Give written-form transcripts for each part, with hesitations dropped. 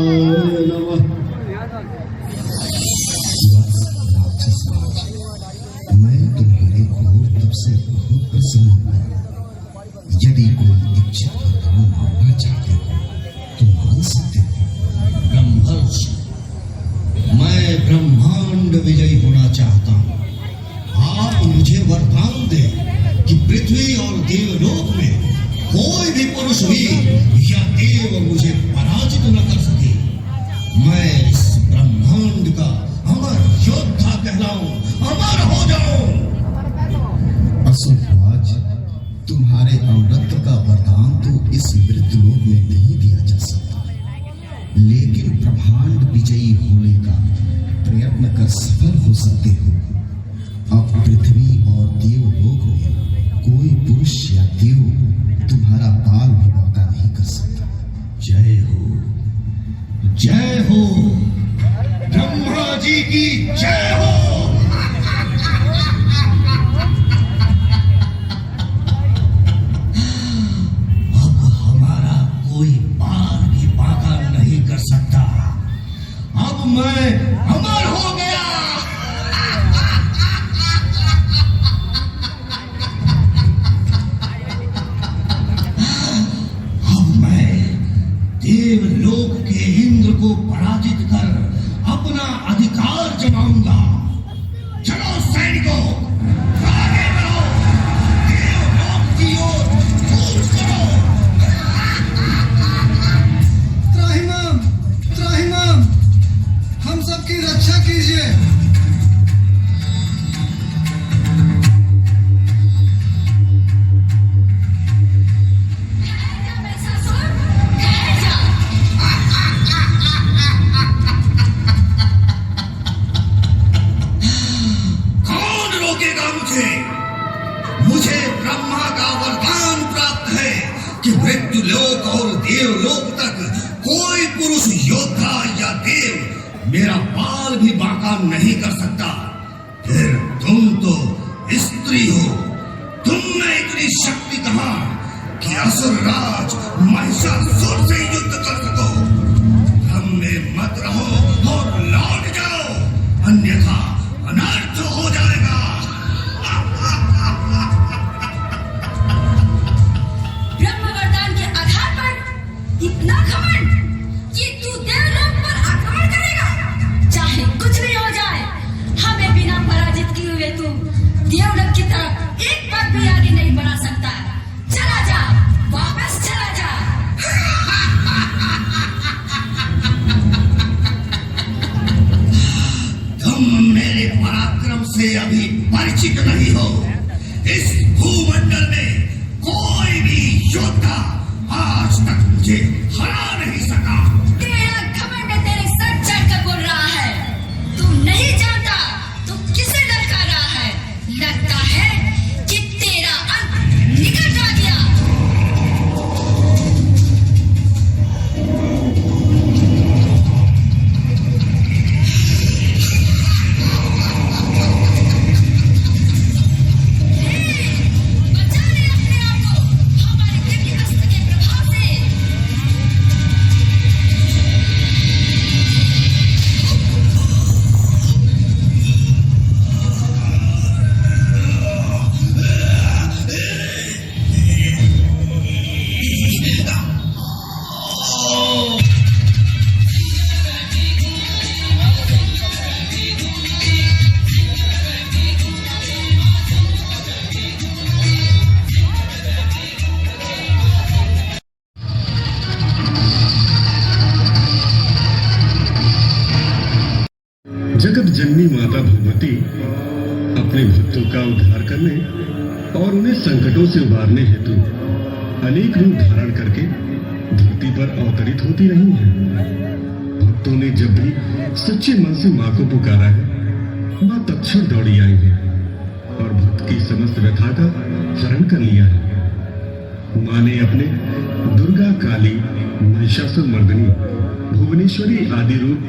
नमः। राक्षस राज, मैं तुम्हारे घोर तप से बहुत प्रसन्न हूँ। यदि कोई इच्छित वरदान मांगना चाहते हो तो मांग सकते हो। ब्रह्मर्ष, मैं ब्रह्मांड विजयी होना चाहता हूँ। आप मुझे वरदान दें कि पृथ्वी और देवलोक में कोई भी पुरुष भी या देव मुझे पराजित न कर सके। मैं इस ब्रह्मांड का अमर योद्धा कहलाऊं, अमर हो जाऊं। असुर राज, तुम्हारे अमरत्व का वरदान तो इस मृत्युलोक में नहीं दिया जा सकता, लेकिन ब्रह्मांड विजयी होने का प्रयत्न कर सफल हो सकते हो। अब पृथ्वी और देवलोक में कोई पुरुष या देव तुम्हारा बाल भी बांका नहीं कर सकता। जय हो, जय हो, ब्रह्मा जी की जय हो। अब हमारा कोई बाल भी बांका नहीं कर सकता। अब मैं अमर हो गया। देवलोक के इंद्र को पराजित कर अपना अधिकार जमाऊंगा। चलो सैनिकों, आगे बढ़ो, देवलोक की ओर कूच करो। त्राहिमाम, त्राहिमाम, हम सबकी रक्षा कीजिए। मुझे ब्रह्मा का वरदान प्राप्त है कि मृत्युलोक और देवलोक तक कोई पुरुष योद्धा या देव मेरा बाल भी बांका नहीं कर सकता। फिर तुम तो स्त्री हो, तुम में इतनी शक्ति कहां कि असुर राज महिषासुर से युद्ध कर सको। भ्रम में मत रहो और लौट जाओ, अन्यथा अनर्थ हो जाएगा। इतना घमंड कि तू देवलोक पर आक्रमण करेगा। चाहे कुछ भी हो जाए, हमें बिना पराजित किए हुए तू देवलोक की तरफ एक पग भी आगे नहीं बढ़ा सकता। चला जा, वापस चला जा। तुम मेरे पराक्रम से अभी परिचित नहीं हो। इस भूमंडल में कोई भी योद्धा आज तक मुझे हरा नहीं सका। तेरा घमंड तेरे सर चढ़ कर बोल रहा है। तू नहीं जानता तू किसे ललकार रहा है। लगता है कि तेरा अंत निकट आ गया। बचा ले अपने आप को हमारे दिव्य अस्त्र के प्रभाव से। जगत जननी माता भगवती अपने भक्तों का उद्धार करने और उन्हें संकटों से उबारने हेतु अनेक रूप धारण करके धरती पर अवतरित होती रही हैं। भक्तों ने जब भी सच्चे मन से मां को पुकारा है, मां तत्क्षण दौड़ी आई है और भक्त की समस्त व्यथा का हरण कर लिया है। मां ने अपने दुर्गा, काली, महिषासुर मर्दिनी, भुवनेश्वरी आदि रूप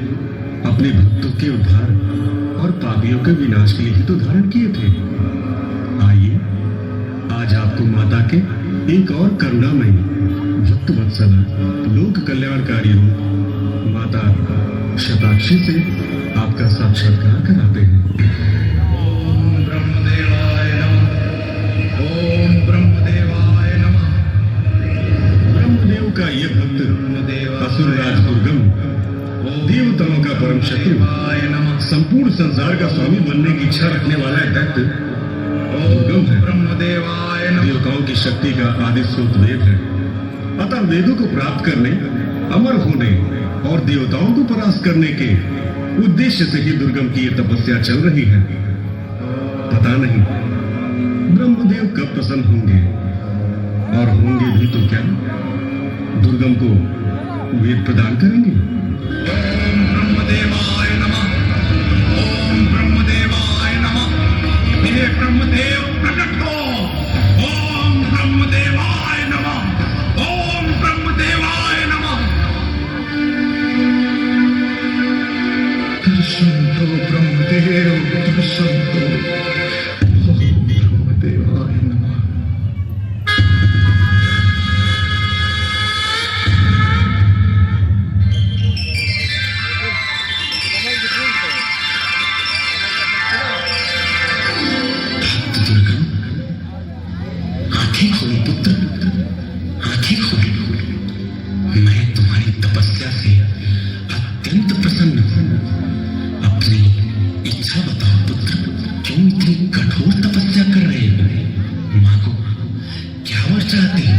अपने भक्तों के उद्धार और पापियों के विनाश के लिए ही तो धारण किए थे। आइए आज आपको माता के एक और करुणामयी, भक्त वत्सला, लोक कल्याणकारी रूप माता साक्षी से आपका साक्षात्कार कराते हैं। ओम ब्रह्मदेवाय नमः। ओम ब्रह्मदेवाय नमः। ब्रह्मदेव का ये भक्त असुरराज दुर्गम, देवताओं का परम शत्रु, संपूर्ण संसार का स्वामी बनने की इच्छा रखने वाला दैत्य दुर्गम है। ब्रह्मदेवाय नमः। देवताओं की शक्ति का आदि स्रोत वेद है। अतः वेदों को प्राप्त करने, अमर होने और देवताओं को परास्त करने के उद्देश्य से ही दुर्गम की ये तपस्या चल रही है। पता नहीं ब्रह्मदेव कब प्रसन्न होंगे, और होंगे भी तो क्या दुर्गम को वेद प्रदान करेंगे। ओम ब्रह्मदेवाय नमः। ओम ब्रह्मदेवाय नमः। हे ब्रह्मदेव प्रकट हो। ओम ब्रह्मदेवाय नमः। ओम ब्रह्मदेवाय नमः। दर्शन दो ब्रह्मदेव, दर्शन दो। ओम ब्रह्मदेवाय नमः। दुर्गम, आंखें खोलो पुत्र, आंखें खोलो। मैं तुम्हारी तपस्या से अत्यंत प्रसन्न हूं। अपनी इच्छा बताओ पुत्र, क्यों इतनी कठोर तपस्या कर रहे हो? मांगो, क्या वर चाहते हो?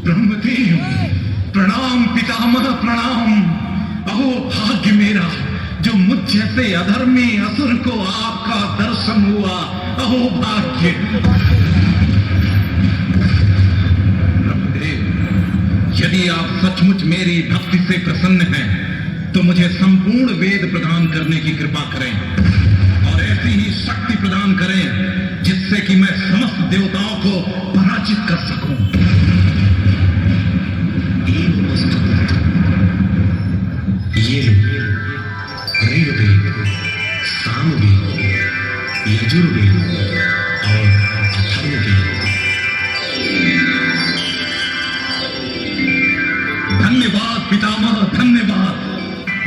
ब्रह्मदेव प्रणाम पितामह, प्रणाम। अहो भाग्य मेरा, जो मुझ जैसे अधर्मी असुर को आपका दर्शन हुआ। अहो भाग्य। ब्रह्मदेव, यदि आप सचमुच मेरी भक्ति से प्रसन्न हैं, तो मुझे संपूर्ण वेद प्रदान करने की कृपा करें, और ऐसी ही शक्ति प्रदान करें जिससे कि मैं समस्त देवताओं को पराजित कर सकूं। ये लो ऋग्वेद, सामवेद, यजुर्वेद और अथर्ववेद। धन्यवाद पितामह, धन्यवाद।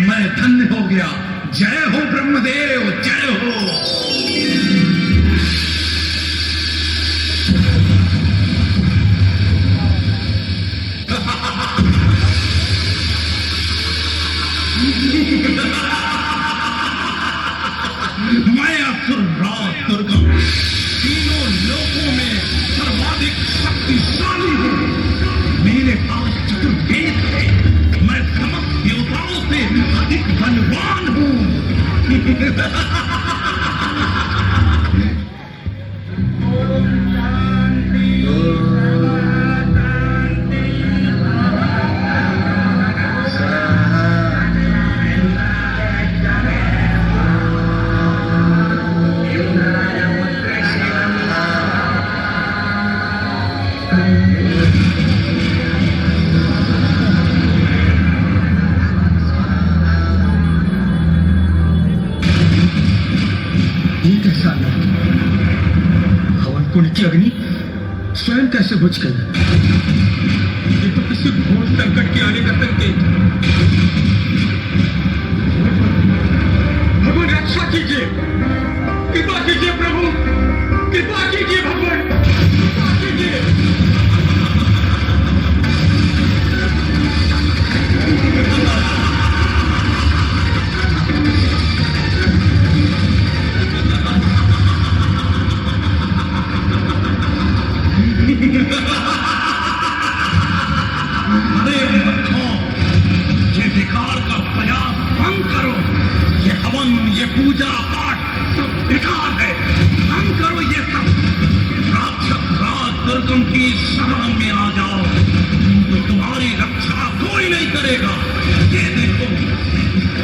मैं धन्य हो गया। जय हो ब्रह्मदेव, जय हो। मैं असुरराज दुर्गम, तीनों लोकों में सर्वाधिक शक्तिशाली हूँ। मेरे पास चतुर्वेद है। मैं समस्त देवताओं से अधिक बलवान हूँ। ये कैसा हवन कुंड की अग्नि स्वयं कैसे बुझ गई? ये तो किसी घोर संकट के आने का संकेत। भगवान रक्षा कीजिए, कृपा कीजिए प्रभु, कृपा कीजिए भगवान, कृपा कीजिए। अरे मूर्खों, ये विकार का प्रयास बंद करो। ये हवन, ये पूजा पाठ सब बेकार है। बंद करो ये सब। राक्षस राज दुर्गम की शरण में आ जाओ, तो तुम्हारी रक्षा कोई नहीं करेगा। ये देखो,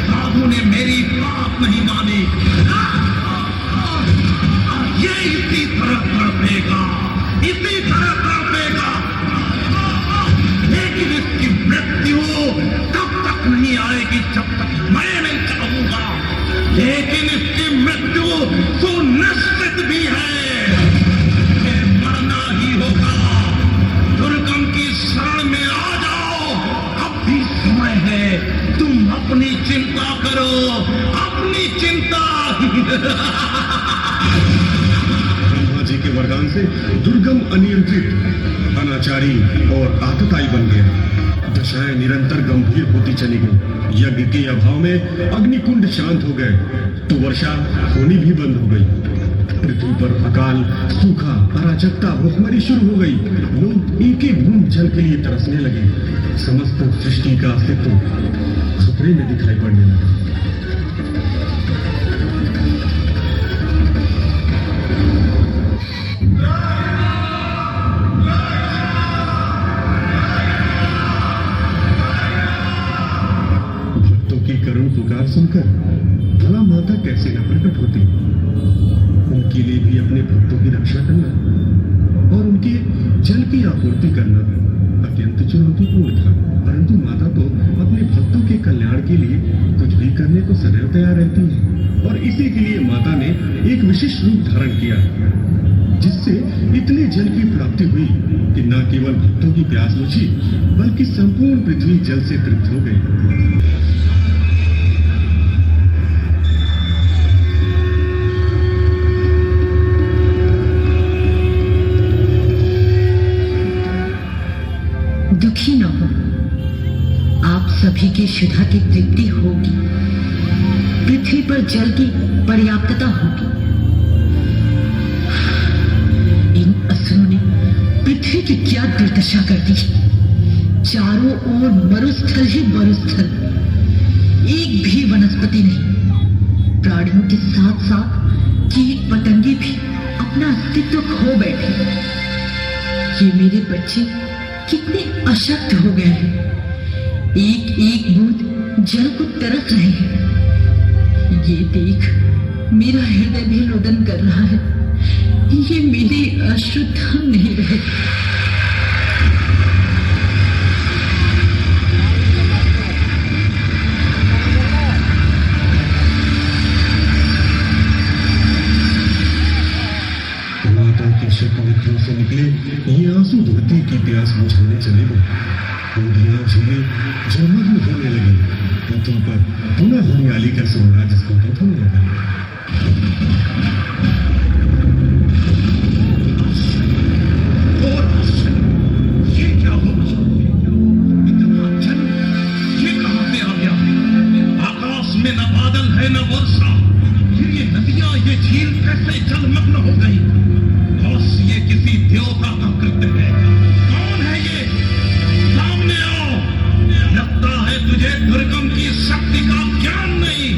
साधु ने मेरी बात नहीं मानी। ये इसी तरह तड़पेगा, इसी तरह तड़पेगा। लेकिन इसकी मृत्यु तब तक नहीं आएगी जब तक मैं नहीं चाहूंगा। लेकिन इसकी मृत्यु सुनिश्चित भी है। फिर मरना ही होगा। दुर्गम की शरण में आ जाओ, अब भी समय है। तुम अपनी चिंता करो, अपनी चिंता। ब्रह्मा जी के वरदान से दुर्गम, अनियंत्रित, अनाचारी और आतताई बन गया। दशाएं निरंतर गंभीर होती चली गई। यज्ञ के अभाव में अग्निकुंड शांत हो गए तो वर्षा होनी भी बंद हो गई। पृथ्वी पर अकाल, सूखा, अराजकता, भुखमरी शुरू हो गई। लोग एक एक बूंद जल के लिए तरसने लगे। समस्त सृष्टि का अस्तित्व खतरे में दिखाई पड़ने लगा। भक्तों की करुण पुकार सुनकर भला माता कैसे न प्रकट होती। उनके लिए भी अपने भक्तों की रक्षा करना और उनके जल की आपूर्ति करना अत्यंत चुनौतीपूर्ण था, परंतु माता तो अपने भक्तों के कल्याण के लिए कुछ भी करने को सदैव तैयार रहती है। और इसी के लिए माता ने एक विशिष्ट रूप धारण किया, जिससे इतने जल की प्राप्ति हुई कि न केवल भक्तों की प्यास बुझी, बल्कि संपूर्ण पृथ्वी जल से तृप्त हो गई। दुखी न हो, आप सभी की क्षुधा की तृप्ति होगी। पृथ्वी पर जल की पर्याप्तता होगी। इन असुरों ने पृथ्वी की क्या दुर्दशा कर दी। चारों ओर मरुस्थल ही मरुस्थल, एक भी वनस्पति नहीं। प्राणियों के साथ साथ कीट पतंगे भी अपना अस्तित्व खो बैठे। ये मेरे बच्चे कितने अशक्त हो गए हैं। एक एक बूंद जल को तरस रहे हैं। ये देख मेरा हृदय भी रोदन कर रहा है। ये मेरे अश्रु थम नहीं रहे। माता के शतनेत्रों से निकले ये आंसू धरती की प्यास बुझाने चले गए। नदियां, झीलें जलमग्न होने लगी। पृथ्वी पर पुनः हरियाली का साम्राज्य स्थापित होने लगा। ये क्या हो? इतना जल ये कहां से आ गया? आकाश में न बादल है न वर्षा। ये नदियां, ये झील कैसे जलमग्न हो गई? बस ये किसी देवता का कृत्य है। कौन है ये? सामने आओ। लगता है तुझे दुर्गम की शक्ति का ज्ञान नहीं।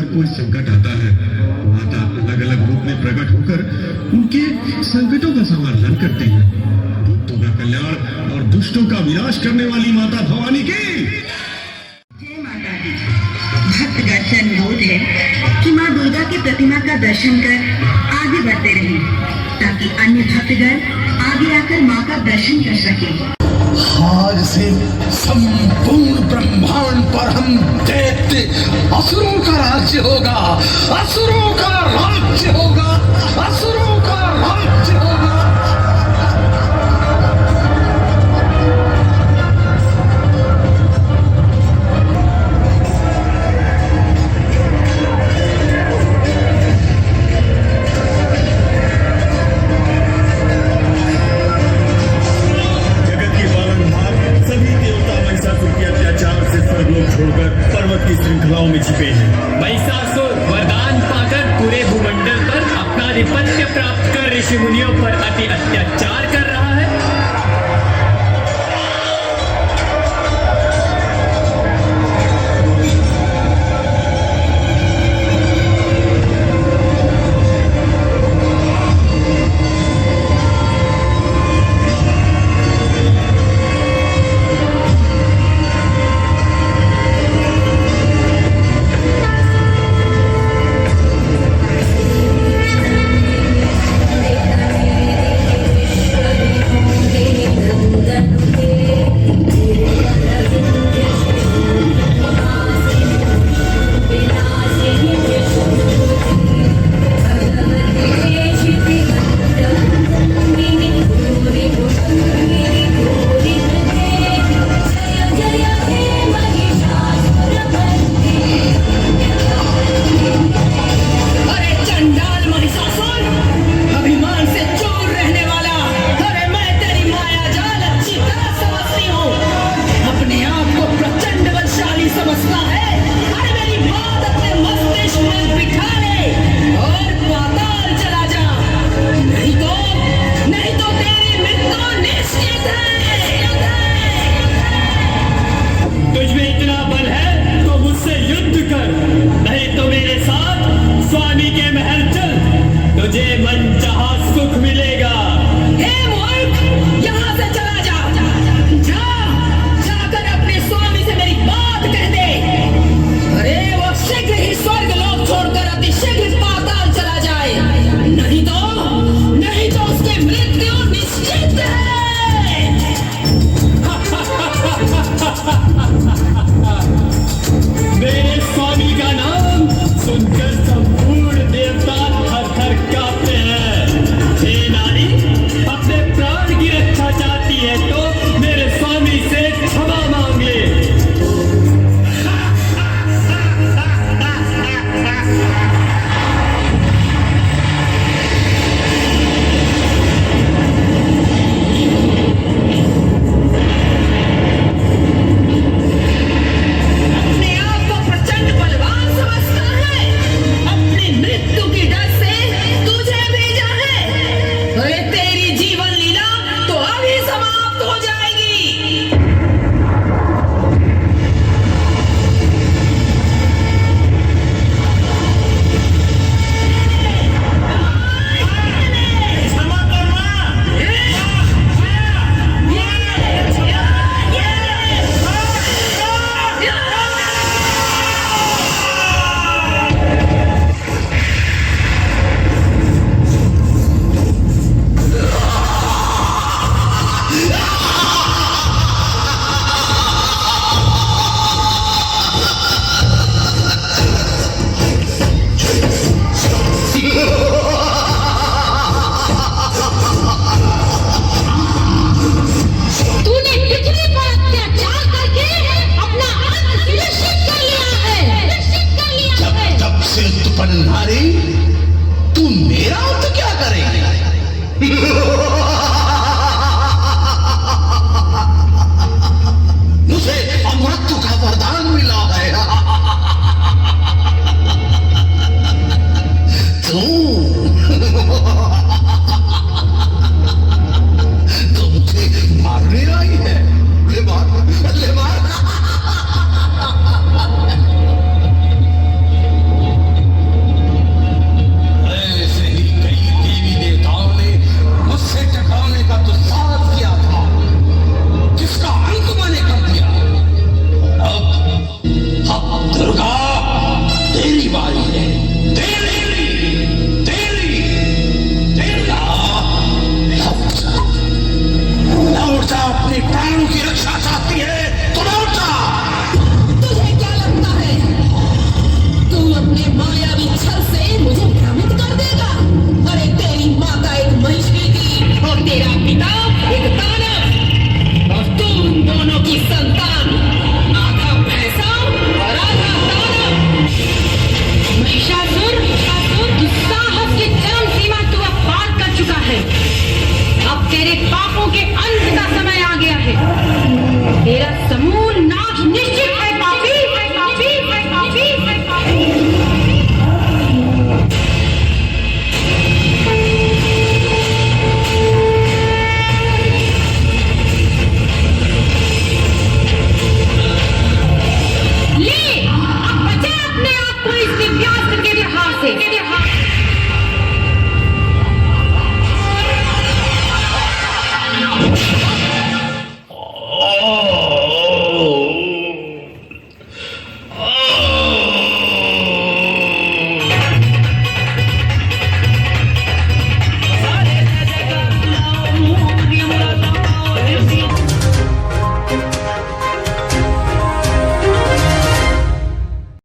कोई संकट आता है, माता अलग अलग रूप में प्रकट होकर उनके संकटों का समाधान करती है। कल्याण और दुष्टों का विनाश करने वाली माता भवानी की। जय माता दी। भक्तगण से अनुरोध है कि माँ दुर्गा की प्रतिमा का दर्शन कर आगे बढ़ते रहें ताकि अन्य भक्तगण आगे आकर माँ का दर्शन कर सकें। आज से संपूर्ण ब्रह्मांड पर हम दैत्य असुरों का राज्य होगा, असुरों का राज्य होगा, असुरों